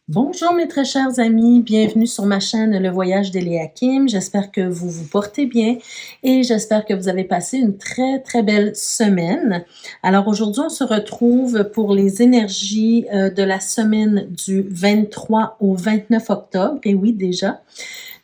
Bonjour mes très chers amis, bienvenue sur ma chaîne Le Voyage d'Eliakim. J'espère que vous vous portez bien et j'espère que vous avez passé une très belle semaine. Alors aujourd'hui, on se retrouve pour les énergies de la semaine du 23 au 29 octobre. Et oui, déjà.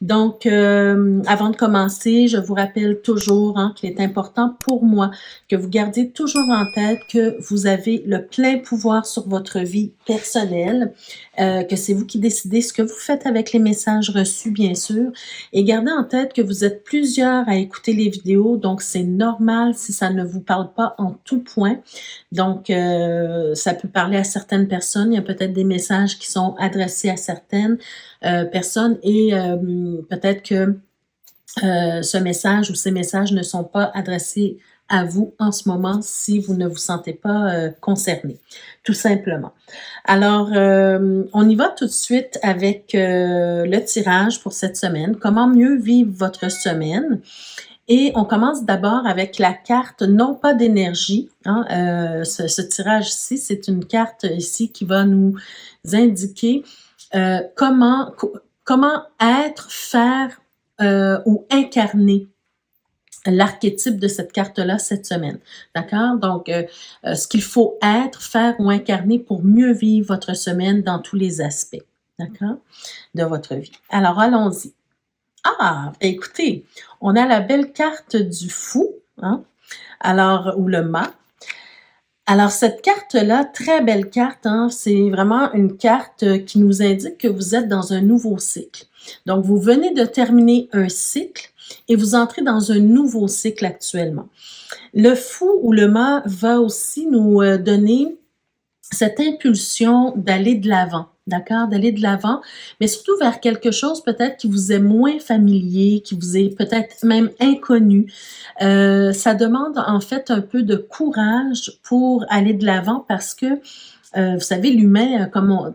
Donc, avant de commencer, je vous rappelle toujours qu'il est important pour moi que vous gardiez toujours en tête que vous avez le plein pouvoir sur votre vie personnelle, que c'est vous qui décidez ce que vous faites avec les messages reçus, bien sûr, et gardez en tête que vous êtes plusieurs à écouter les vidéos, donc c'est normal si ça ne vous parle pas en tout point. Donc, ça peut parler à certaines personnes, il y a peut-être des messages qui sont adressés à certaines personnes et peut-être que ce message ou ces messages ne sont pas adressés à vous en ce moment si vous ne vous sentez pas concerné, tout simplement. Alors, on y va tout de suite avec le tirage pour cette semaine. Comment mieux vivre votre semaine? Et on commence d'abord avec la carte non pas d'énergie. Ce tirage-ci, c'est une carte ici qui va nous indiquer comment être, faire ou incarner l'archétype de cette carte-là cette semaine. D'accord? Donc, ce qu'il faut être, faire ou incarner pour mieux vivre votre semaine dans tous les aspects, d'accord, de votre vie. Alors, allons-y. Ah, écoutez, on a la belle carte du fou, alors, ou le mât. Alors, cette carte-là, très belle carte, c'est vraiment une carte qui nous indique que vous êtes dans un nouveau cycle. Donc, vous venez de terminer un cycle et vous entrez dans un nouveau cycle actuellement. Le fou ou le mât va aussi nous donner cette impulsion d'aller de l'avant, d'accord? D'aller de l'avant, mais surtout vers quelque chose peut-être qui vous est moins familier, qui vous est peut-être même inconnu. Ça demande en fait un peu de courage pour aller de l'avant parce que vous savez, l'humain,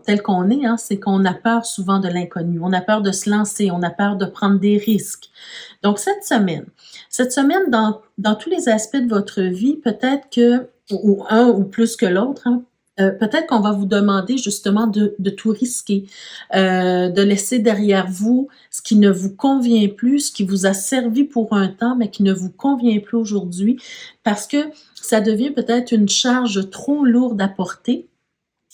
tel qu'on est, c'est qu'on a peur souvent de l'inconnu. On a peur de se lancer, on a peur de prendre des risques. Donc, cette semaine, dans tous les aspects de votre vie, peut-être que, ou un ou plus que l'autre, peut-être qu'on va vous demander justement de tout risquer, de laisser derrière vous ce qui ne vous convient plus, ce qui vous a servi pour un temps, mais qui ne vous convient plus aujourd'hui, parce que ça devient peut-être une charge trop lourde à porter.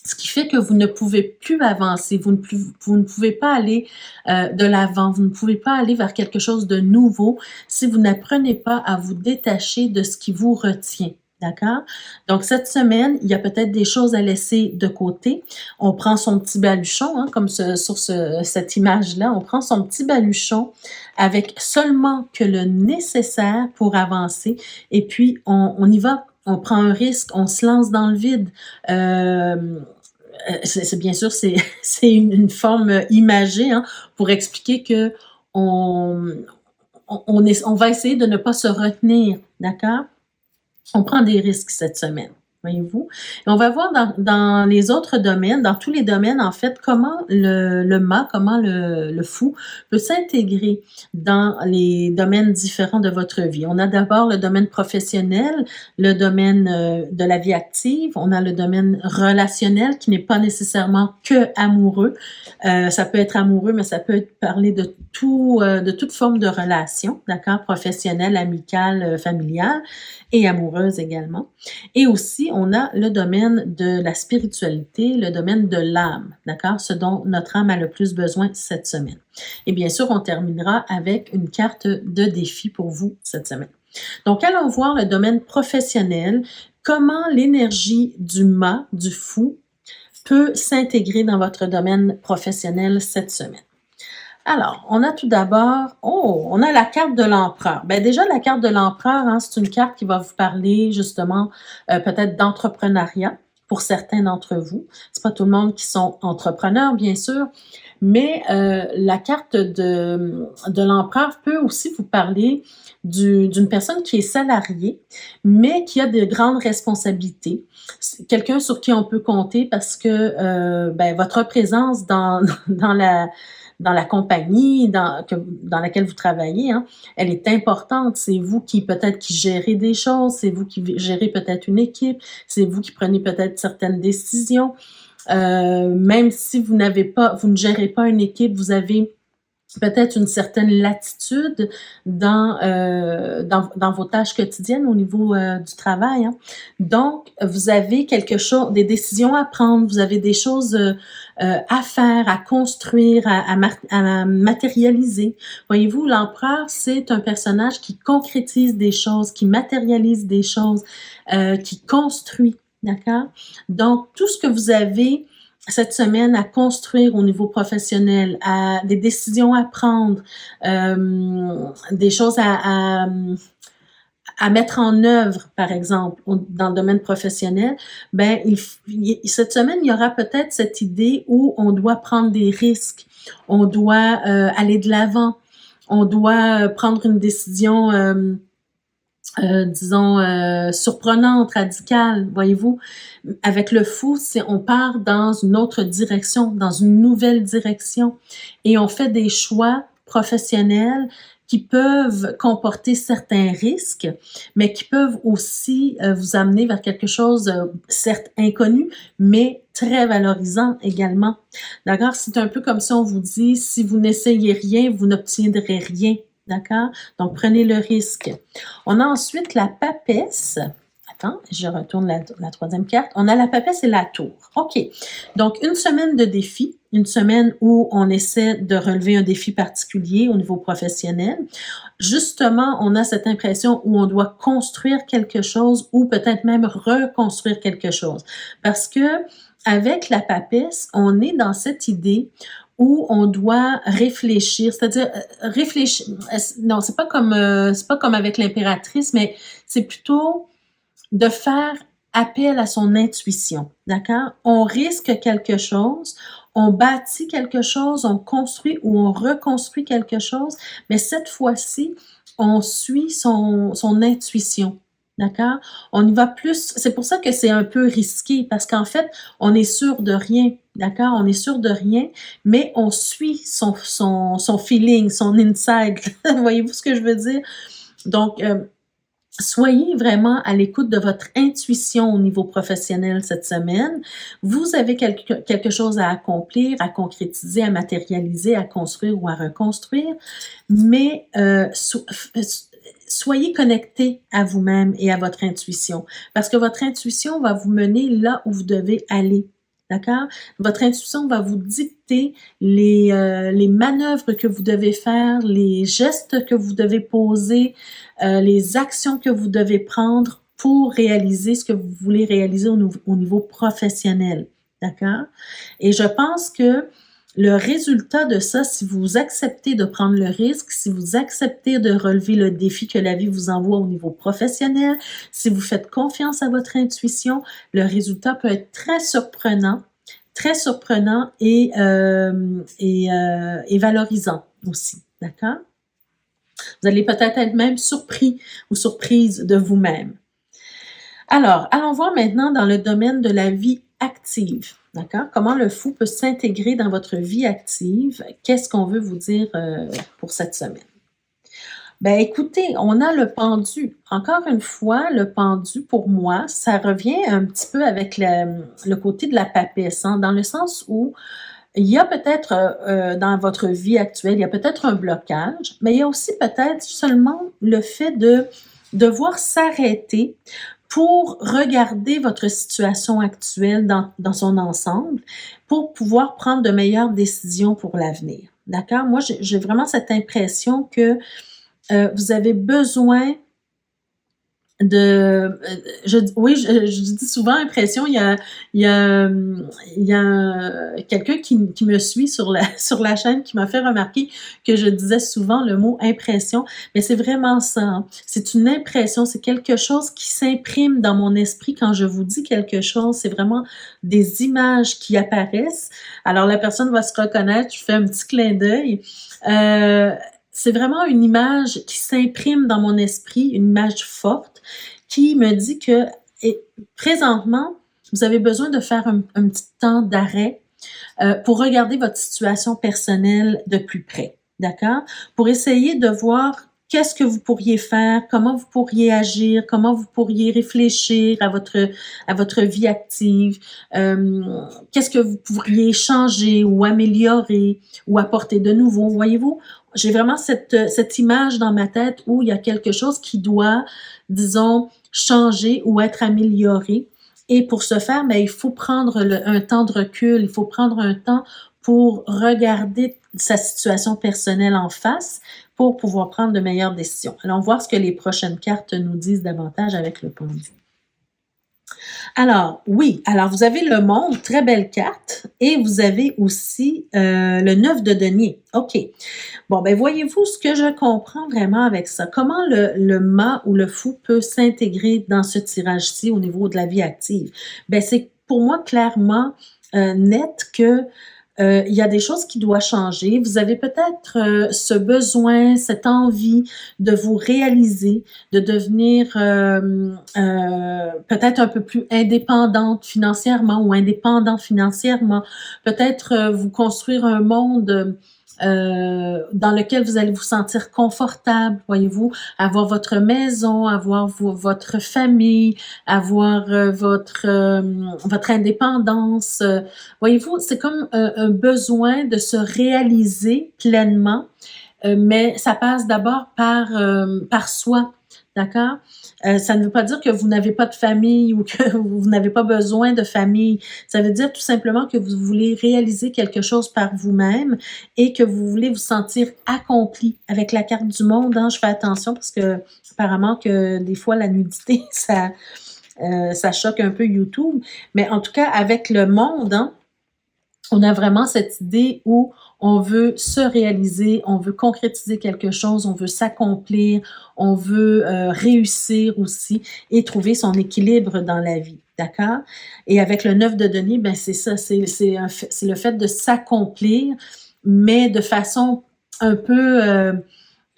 Ce qui fait que vous ne pouvez plus avancer, vous ne pouvez pas aller de l'avant, vous ne pouvez pas aller vers quelque chose de nouveau si vous n'apprenez pas à vous détacher de ce qui vous retient. D'accord? Donc, cette semaine, il y a peut-être des choses à laisser de côté. On prend son petit baluchon, comme sur cette image-là, on prend son petit baluchon avec seulement que le nécessaire pour avancer et puis on y va. On prend un risque, on se lance dans le vide. C'est bien sûr, c'est une forme imagée pour expliquer que on va essayer de ne pas se retenir, d'accord? On prend des risques cette semaine, voyez-vous? Et on va voir dans les autres domaines, dans tous les domaines, en fait, comment le mât, comment le fou peut s'intégrer dans les domaines différents de votre vie. On a d'abord le domaine professionnel, le domaine de la vie active, on a le domaine relationnel qui n'est pas nécessairement que amoureux. Ça peut être amoureux, mais ça peut parler de toute forme de relation, d'accord? Professionnelle, amicale, familiale et amoureuse également. Et aussi, on a le domaine de la spiritualité, le domaine de l'âme, d'accord? Ce dont notre âme a le plus besoin cette semaine. Et bien sûr, on terminera avec une carte de défi pour vous cette semaine. Donc, allons voir le domaine professionnel, comment l'énergie du mât, du fou, peut s'intégrer dans votre domaine professionnel cette semaine. Alors, on a tout d'abord, on a la carte de l'empereur. Ben déjà, la carte de l'empereur, c'est une carte qui va vous parler justement peut-être d'entrepreneuriat pour certains d'entre vous. C'est pas tout le monde qui sont entrepreneurs, bien sûr, mais la carte de l'empereur peut aussi vous parler d'une personne qui est salariée, mais qui a de grandes responsabilités. C'est quelqu'un sur qui on peut compter parce que votre présence dans la compagnie dans laquelle vous travaillez, elle est importante. C'est vous qui gérez des choses, c'est vous qui gérez peut-être une équipe, c'est vous qui prenez peut-être certaines décisions. Même si vous ne gérez pas une équipe, vous avez peut-être une certaine latitude dans vos tâches quotidiennes au niveau du travail, hein. Donc, vous avez des décisions à prendre, vous avez des choses à faire, à construire, à matérialiser. Voyez-vous, l'empereur, c'est un personnage qui concrétise des choses, qui matérialise des choses, qui construit, d'accord? Donc, tout ce que vous avez cette semaine à construire au niveau professionnel, à des décisions à prendre, des choses à mettre en œuvre, par exemple, dans le domaine professionnel, ben cette semaine, il y aura peut-être cette idée où on doit prendre des risques, on doit aller de l'avant, on doit prendre une décision disons, surprenante, radicale, voyez-vous. Avec le fou, on part dans une autre direction, dans une nouvelle direction, et on fait des choix professionnels qui peuvent comporter certains risques, mais qui peuvent aussi vous amener vers quelque chose, certes inconnu, mais très valorisant également. D'accord? C'est un peu comme si on vous dit, si vous n'essayez rien, vous n'obtiendrez rien. D'accord? Donc, prenez le risque. On a ensuite la papesse. Attends, je retourne la troisième carte. On a la papesse et la tour. OK. Donc, une semaine de défi, une semaine où on essaie de relever un défi particulier au niveau professionnel. Justement, on a cette impression où on doit construire quelque chose ou peut-être même reconstruire quelque chose. Parce que avec la papesse, on est dans cette idée où on doit réfléchir, c'est-à-dire réfléchir. Non, c'est pas comme avec l'impératrice, mais c'est plutôt de faire appel à son intuition, d'accord? On risque quelque chose, on bâtit quelque chose, on construit ou on reconstruit quelque chose, mais cette fois-ci, on suit son intuition. D'accord? On y va plus. C'est pour ça que c'est un peu risqué, parce qu'en fait, on est sûr de rien. D'accord? On est sûr de rien, mais on suit son feeling, son inside. Voyez-vous ce que je veux dire? Donc, soyez vraiment à l'écoute de votre intuition au niveau professionnel cette semaine. Vous avez quelque chose à accomplir, à concrétiser, à matérialiser, à construire ou à reconstruire, mais soyez connecté à vous-même et à votre intuition, parce que votre intuition va vous mener là où vous devez aller. D'accord? Votre intuition va vous dicter les manœuvres que vous devez faire, les gestes que vous devez poser, les actions que vous devez prendre pour réaliser ce que vous voulez réaliser au niveau professionnel. D'accord? Et je pense que le résultat de ça, si vous acceptez de prendre le risque, si vous acceptez de relever le défi que la vie vous envoie au niveau professionnel, si vous faites confiance à votre intuition, le résultat peut être très surprenant et valorisant aussi. D'accord? Vous allez peut-être être même surpris ou surprise de vous-même. Alors, allons voir maintenant dans le domaine de la vie active. D'accord? Comment le fou peut s'intégrer dans votre vie active? Qu'est-ce qu'on veut vous dire pour cette semaine? Ben écoutez, on a le pendu. Encore une fois, le pendu, pour moi, ça revient un petit peu avec le côté de la papesse, hein, dans le sens où il y a peut-être dans votre vie actuelle, il y a peut-être un blocage, mais il y a aussi peut-être seulement le fait de devoir s'arrêter pour regarder votre situation actuelle dans son ensemble, pour pouvoir prendre de meilleures décisions pour l'avenir. D'accord? Moi, j'ai vraiment cette impression que vous avez besoin je dis souvent impression, il y a quelqu'un qui me suit sur la chaîne qui m'a fait remarquer que je disais souvent le mot impression, mais c'est vraiment ça, hein. C'est une impression, c'est quelque chose qui s'imprime dans mon esprit quand je vous dis quelque chose, c'est vraiment des images qui apparaissent. Alors la personne va se reconnaître, je fais un petit clin d'œil. C'est vraiment une image qui s'imprime dans mon esprit, une image forte, qui me dit que présentement, vous avez besoin de faire un petit temps d'arrêt pour regarder votre situation personnelle de plus près, d'accord? Pour essayer de voir qu'est-ce que vous pourriez faire, comment vous pourriez agir, comment vous pourriez réfléchir à votre vie active, qu'est-ce que vous pourriez changer ou améliorer ou apporter de nouveau, voyez-vous? J'ai vraiment cette image dans ma tête où il y a quelque chose qui doit, disons, changer ou être amélioré. Et pour ce faire, ben, il faut prendre un temps de recul, il faut prendre un temps pour regarder sa situation personnelle en face pour pouvoir prendre de meilleures décisions. Allons voir ce que les prochaines cartes nous disent davantage avec le pendu. Alors, oui, alors vous avez le monde, très belle carte, et vous avez aussi le 9 de denier. OK. Bon, ben voyez-vous ce que je comprends vraiment avec ça. Comment le mât ou le fou peut s'intégrer dans ce tirage-ci au niveau de la vie active? Ben c'est pour moi clairement net que il y a des choses qui doivent changer. Vous avez peut-être ce besoin, cette envie de vous réaliser, de devenir peut-être un peu plus indépendante financièrement ou indépendant financièrement. Peut-être vous construire un monde dans lequel vous allez vous sentir confortable, voyez-vous, avoir votre maison, avoir votre famille, avoir votre indépendance. Voyez-vous, c'est comme un besoin de se réaliser pleinement, mais ça passe d'abord par soi, d'accord? Ça ne veut pas dire que vous n'avez pas de famille ou que vous n'avez pas besoin de famille. Ça veut dire tout simplement que vous voulez réaliser quelque chose par vous-même et que vous voulez vous sentir accompli. Avec la carte du monde, hein, je fais attention parce que apparemment que des fois la nudité, ça choque un peu YouTube. Mais en tout cas, avec le monde, hein, on a vraiment cette idée où on veut se réaliser, on veut concrétiser quelque chose, on veut s'accomplir, on veut réussir aussi et trouver son équilibre dans la vie. D'accord? Et avec le 9 de denier, ben c'est ça, c'est le fait de s'accomplir, mais de façon un peu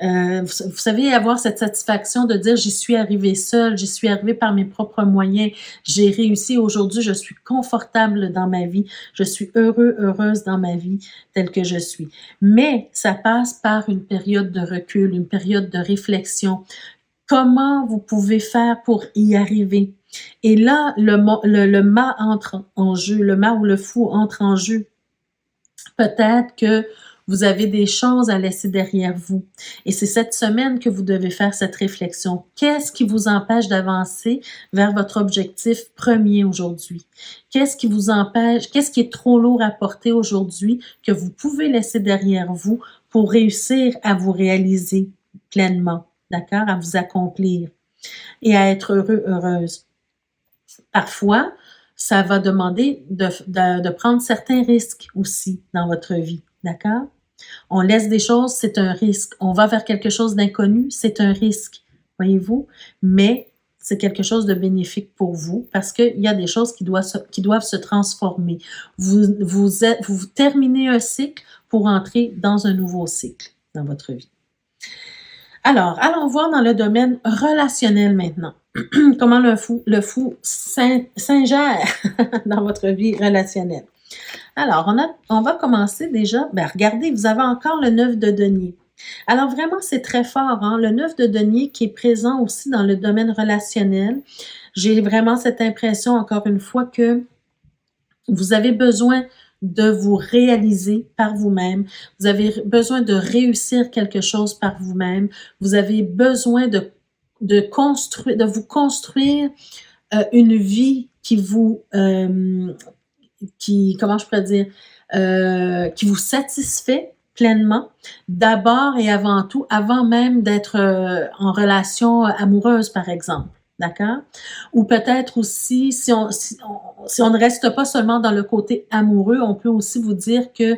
vous savez, avoir cette satisfaction de dire j'y suis arrivée seule, j'y suis arrivée par mes propres moyens, j'ai réussi aujourd'hui, je suis confortable dans ma vie, je suis heureuse dans ma vie telle que je suis. Mais ça passe par une période de recul, une période de réflexion. Comment vous pouvez faire pour y arriver? Et là, le mât entre en jeu, le mât ou le fou entre en jeu. Peut-être que vous avez des choses à laisser derrière vous. Et c'est cette semaine que vous devez faire cette réflexion. Qu'est-ce qui vous empêche d'avancer vers votre objectif premier aujourd'hui? Qu'est-ce qui vous empêche, qu'est-ce qui est trop lourd à porter aujourd'hui que vous pouvez laisser derrière vous pour réussir à vous réaliser pleinement, d'accord? À vous accomplir et à être heureux, heureuse. Parfois, ça va demander de prendre certains risques aussi dans votre vie, d'accord? On laisse des choses, c'est un risque. On va vers quelque chose d'inconnu, c'est un risque, voyez-vous? Mais c'est quelque chose de bénéfique pour vous parce qu'il y a des choses qui doivent se transformer. Vous terminez un cycle pour entrer dans un nouveau cycle dans votre vie. Alors, allons voir dans le domaine relationnel maintenant. Comment le fou s'ingère dans votre vie relationnelle. Alors, on va commencer déjà. Ben, regardez, vous avez encore le 9 de denier. Alors, vraiment, c'est très fort, hein? Le 9 de denier qui est présent aussi dans le domaine relationnel. J'ai vraiment cette impression, encore une fois, que vous avez besoin de vous réaliser par vous-même. Vous avez besoin de réussir quelque chose par vous-même. Vous avez besoin de vous construire une vie comment je pourrais dire, qui vous satisfait pleinement, d'abord et avant tout, avant même d'être en relation amoureuse, par exemple. D'accord? Ou peut-être aussi, si on ne reste pas seulement dans le côté amoureux, on peut aussi vous dire que,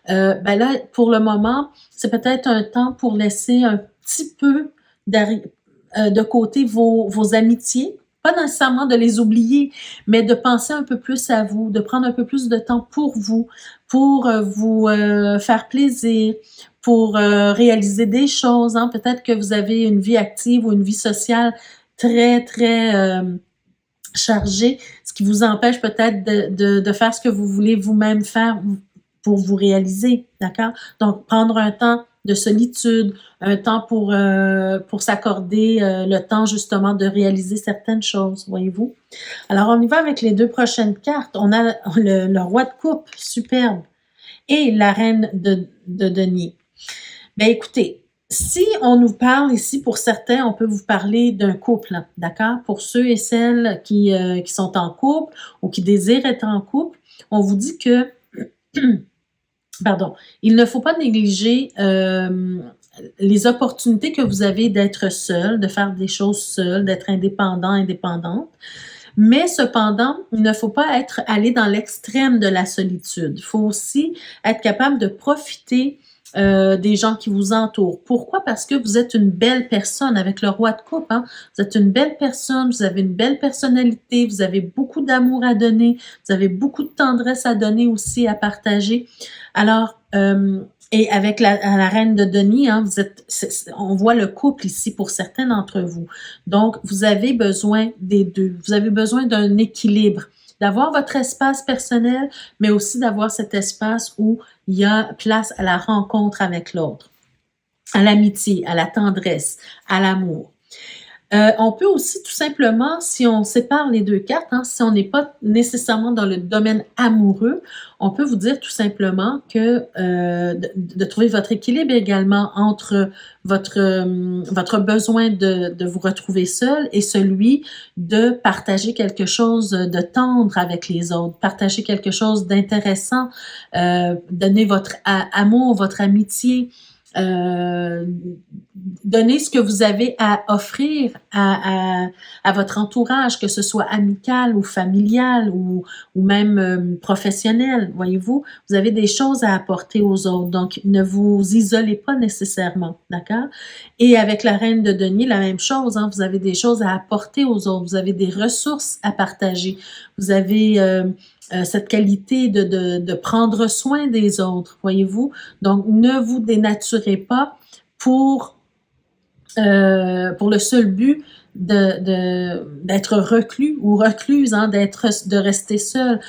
ben là, pour le moment, c'est peut-être un temps pour laisser un petit peu de côté vos amitiés, pas nécessairement de les oublier, mais de penser un peu plus à vous, de prendre un peu plus de temps pour vous faire plaisir, pour réaliser des choses. Hein. Peut-être que vous avez une vie active ou une vie sociale très, très chargée, ce qui vous empêche peut-être de faire ce que vous voulez vous-même faire pour vous réaliser, d'accord? Donc, prendre un temps de solitude, un temps pour s'accorder le temps justement de réaliser certaines choses, voyez-vous? Alors, on y va avec les deux prochaines cartes. On a le roi de coupe, superbe, et la reine de denier. Ben écoutez, si on nous parle ici, pour certains, on peut vous parler d'un couple, d'accord? Pour ceux et celles qui sont en couple ou qui désirent être en couple, on vous dit que, pardon, il ne faut pas négliger les opportunités que vous avez d'être seul, de faire des choses seul, d'être indépendant, indépendante. Mais cependant, il ne faut pas aller dans l'extrême de la solitude. Il faut aussi être capable de profiter des gens qui vous entourent. Pourquoi? Parce que vous êtes une belle personne avec le roi de coupe. Hein? Vous êtes une belle personne, vous avez une belle personnalité, vous avez beaucoup d'amour à donner, vous avez beaucoup de tendresse à donner aussi, à partager. Alors, et avec la reine de denier, hein, on voit le couple ici pour certains d'entre vous. Donc, vous avez besoin des deux. Vous avez besoin d'un équilibre, d'avoir votre espace personnel, mais aussi d'avoir cet espace où il y a place à la rencontre avec l'autre, à l'amitié, à la tendresse, à l'amour. On peut aussi tout simplement, si on sépare les deux cartes, hein, si on n'est pas nécessairement dans le domaine amoureux, on peut vous dire tout simplement que de trouver votre équilibre également entre votre besoin de vous retrouver seul et celui de partager quelque chose de tendre avec les autres, partager quelque chose d'intéressant, donner votre amour, votre amitié, donner ce que vous avez à offrir à votre entourage, que ce soit amical ou familial ou même professionnel, voyez-vous, vous avez des choses à apporter aux autres, donc ne vous isolez pas nécessairement, d'accord? Et avec la reine de denier, la même chose, hein, vous avez des choses à apporter aux autres, vous avez des ressources à partager, vous avez cette qualité de prendre soin des autres, voyez-vous? Donc, ne vous dénaturez pas pour le seul but d'être reclus ou recluse, hein, de rester seul.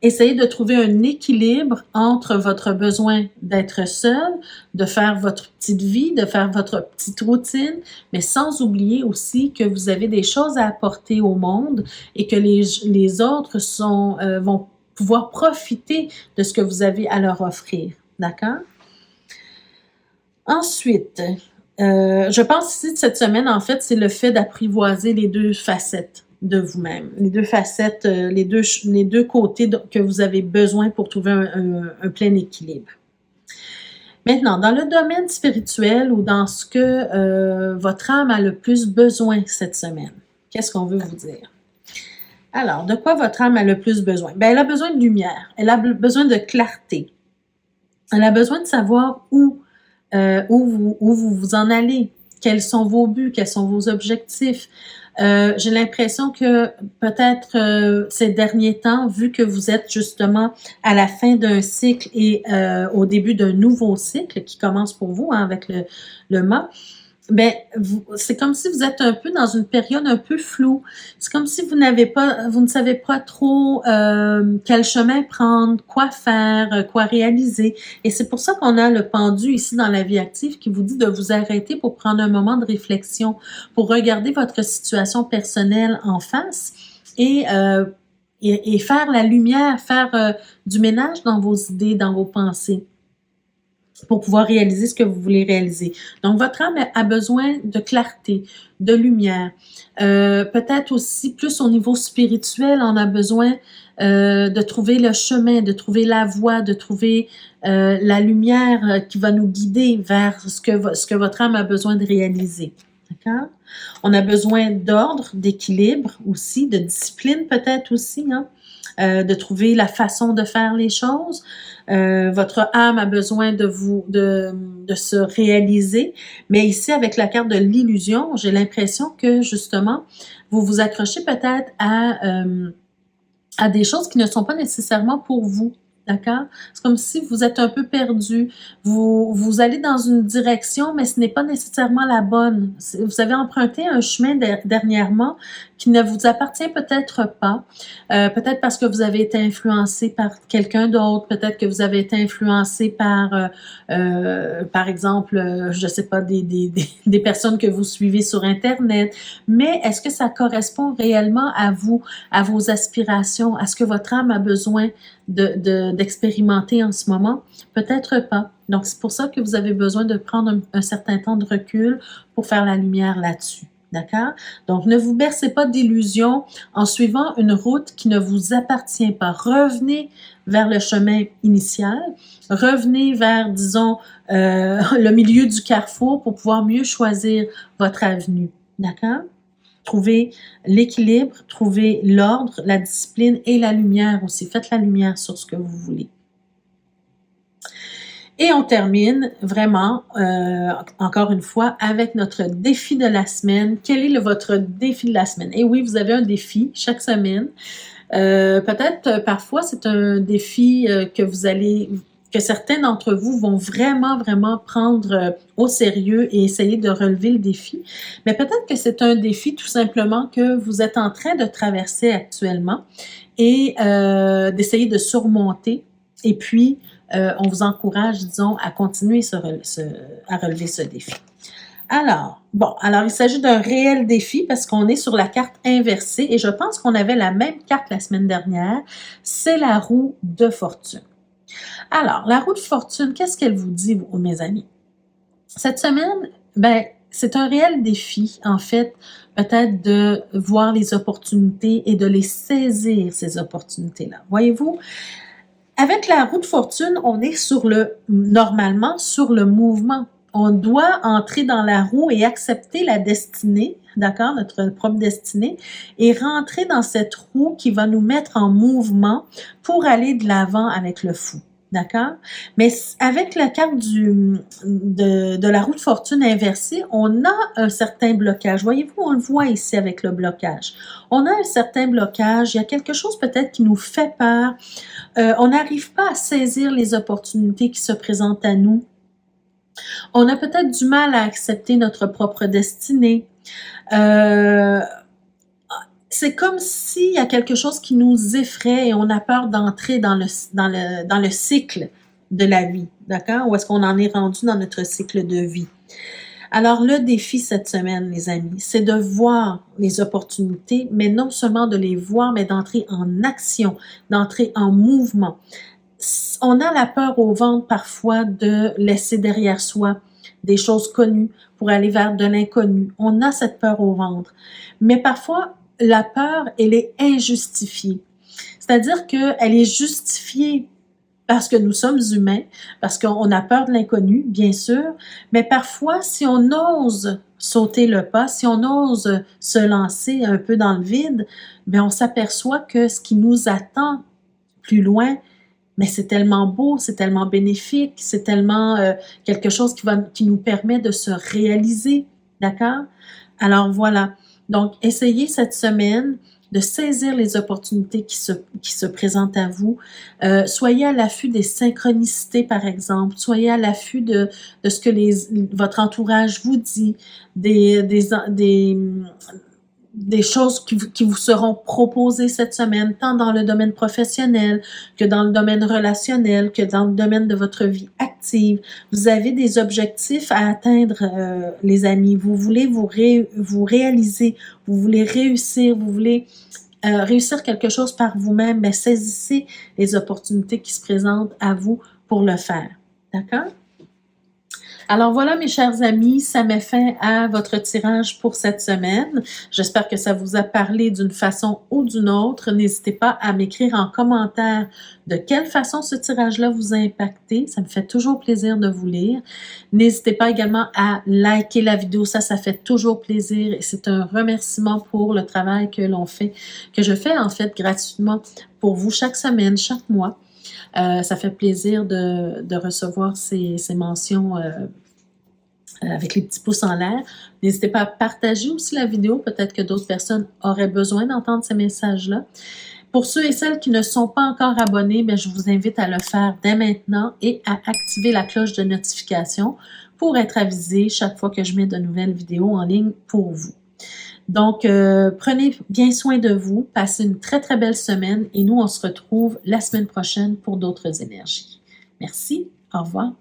Essayez de trouver un équilibre entre votre besoin d'être seul, de faire votre petite vie, de faire votre petite routine, mais sans oublier aussi que vous avez des choses à apporter au monde et que les autres vont pouvoir profiter de ce que vous avez à leur offrir. D'accord? Ensuite, je pense ici de cette semaine, en fait, c'est le fait d'apprivoiser les deux facettes de vous-même, les deux facettes, les deux côtés que vous avez besoin pour trouver un plein équilibre. Maintenant, dans le domaine spirituel ou dans ce que votre âme a le plus besoin cette semaine, qu'est-ce qu'on veut vous dire? Alors, de quoi votre âme a le plus besoin? Bien, elle a besoin de lumière, elle a besoin de clarté, elle a besoin de savoir où vous en allez, quels sont vos buts, quels sont vos objectifs. J'ai l'impression que peut-être ces derniers temps, vu que vous êtes justement à la fin d'un cycle et au début d'un nouveau cycle qui commence pour vous, hein, avec le mât, ben, c'est comme si vous êtes un peu dans une période un peu floue. C'est comme si vous ne savez pas trop quel chemin prendre, quoi faire, quoi réaliser. Et c'est pour ça qu'on a le pendu ici dans la vie active qui vous dit de vous arrêter pour prendre un moment de réflexion, pour regarder votre situation personnelle en face et faire la lumière, faire du ménage dans vos idées, dans vos pensées, pour pouvoir réaliser ce que vous voulez réaliser. Donc, votre âme a besoin de clarté, de lumière. Peut-être aussi plus au niveau spirituel, on a besoin de trouver le chemin, de trouver la voie, de trouver la lumière qui va nous guider vers ce que votre âme a besoin de réaliser. D'accord? On a besoin d'ordre, d'équilibre aussi, de discipline peut-être aussi, hein? De trouver la façon de faire les choses. Votre âme a besoin de se réaliser. Mais ici, avec la carte de l'illusion, j'ai l'impression que justement, vous vous accrochez peut-être à des choses qui ne sont pas nécessairement pour vous. D'accord? C'est comme si vous êtes un peu perdu. Vous allez dans une direction, mais ce n'est pas nécessairement la bonne. Vous avez emprunté un chemin dernièrement, qui ne vous appartient peut-être pas, peut-être parce que vous avez été influencé par quelqu'un d'autre, peut-être que vous avez été influencé par exemple, je ne sais pas, des personnes que vous suivez sur Internet, mais est-ce que ça correspond réellement à vous, à vos aspirations, à ce que votre âme a besoin d'expérimenter en ce moment? Peut-être pas. Donc, c'est pour ça que vous avez besoin de prendre un certain temps de recul pour faire la lumière là-dessus. D'accord? Donc, ne vous bercez pas d'illusions en suivant une route qui ne vous appartient pas. Revenez vers le chemin initial. Revenez vers, disons, le milieu du carrefour pour pouvoir mieux choisir votre avenue. D'accord? Trouvez l'équilibre, trouvez l'ordre, la discipline et la lumière aussi. Faites la lumière sur ce que vous voulez. Et on termine vraiment, encore une fois, avec notre défi de la semaine. Quel est votre défi de la semaine? Et oui, vous avez un défi chaque semaine. Peut-être parfois c'est un défi que certains d'entre vous vont vraiment, vraiment prendre au sérieux et essayer de relever le défi. Mais peut-être que c'est un défi tout simplement que vous êtes en train de traverser actuellement et d'essayer de surmonter. Et puis, on vous encourage, disons, à continuer à relever ce défi. Alors, il s'agit d'un réel défi parce qu'on est sur la carte inversée et je pense qu'on avait la même carte la semaine dernière. C'est la roue de fortune. Alors, la roue de fortune, qu'est-ce qu'elle vous dit, vous, mes amis? Cette semaine, c'est un réel défi, en fait, peut-être de voir les opportunités et de les saisir, ces opportunités-là. Voyez-vous? Avec la roue de fortune, on est normalement sur le mouvement. On doit entrer dans la roue et accepter la destinée, d'accord, notre propre destinée, et rentrer dans cette roue qui va nous mettre en mouvement pour aller de l'avant avec le fou. D'accord? Mais avec la carte de la roue de fortune inversée, on a un certain blocage. Voyez-vous, on le voit ici avec le blocage. On a un certain blocage, il y a quelque chose peut-être qui nous fait peur. On n'arrive pas à saisir les opportunités qui se présentent à nous. On a peut-être du mal à accepter notre propre destinée. C'est comme s'il y a quelque chose qui nous effraie et on a peur d'entrer dans le cycle de la vie, d'accord? Où est-ce qu'on en est rendu dans notre cycle de vie? Alors, le défi cette semaine, les amis, c'est de voir les opportunités, mais non seulement de les voir, mais d'entrer en action, d'entrer en mouvement. On a la peur au ventre parfois de laisser derrière soi des choses connues pour aller vers de l'inconnu. On a cette peur au ventre. Mais parfois, la peur, elle est injustifiée. C'est-à-dire qu'elle est justifiée parce que nous sommes humains, parce qu'on a peur de l'inconnu, bien sûr, mais parfois, si on ose sauter le pas, si on ose se lancer un peu dans le vide, bien, on s'aperçoit que ce qui nous attend plus loin, mais c'est tellement beau, c'est tellement bénéfique, c'est tellement quelque chose qui nous permet de se réaliser, d'accord? Alors voilà, donc essayez cette semaine de saisir les opportunités qui se présentent à vous. Soyez à l'affût des synchronicités, par exemple. Soyez à l'affût de ce que votre entourage vous dit, des choses qui vous seront proposées cette semaine, tant dans le domaine professionnel que dans le domaine relationnel, que dans le domaine de votre vie active. Vous avez des objectifs à atteindre, les amis. Vous voulez vous réaliser, vous voulez réussir, vous voulez réussir quelque chose par vous-même, mais saisissez les opportunités qui se présentent à vous pour le faire. D'accord? Alors voilà, mes chers amis, ça met fin à votre tirage pour cette semaine. J'espère que ça vous a parlé d'une façon ou d'une autre. N'hésitez pas à m'écrire en commentaire de quelle façon ce tirage-là vous a impacté. Ça me fait toujours plaisir de vous lire. N'hésitez pas également à liker la vidéo. Ça fait toujours plaisir et c'est un remerciement pour le travail que je fais en fait gratuitement pour vous chaque semaine, chaque mois. Ça fait plaisir de recevoir ces mentions avec les petits pouces en l'air. N'hésitez pas à partager aussi la vidéo. Peut-être que d'autres personnes auraient besoin d'entendre ces messages-là. Pour ceux et celles qui ne sont pas encore abonnés, je vous invite à le faire dès maintenant et à activer la cloche de notification pour être avisé chaque fois que je mets de nouvelles vidéos en ligne pour vous. Donc, prenez bien soin de vous, passez une très, très belle semaine et nous, on se retrouve la semaine prochaine pour d'autres énergies. Merci, au revoir.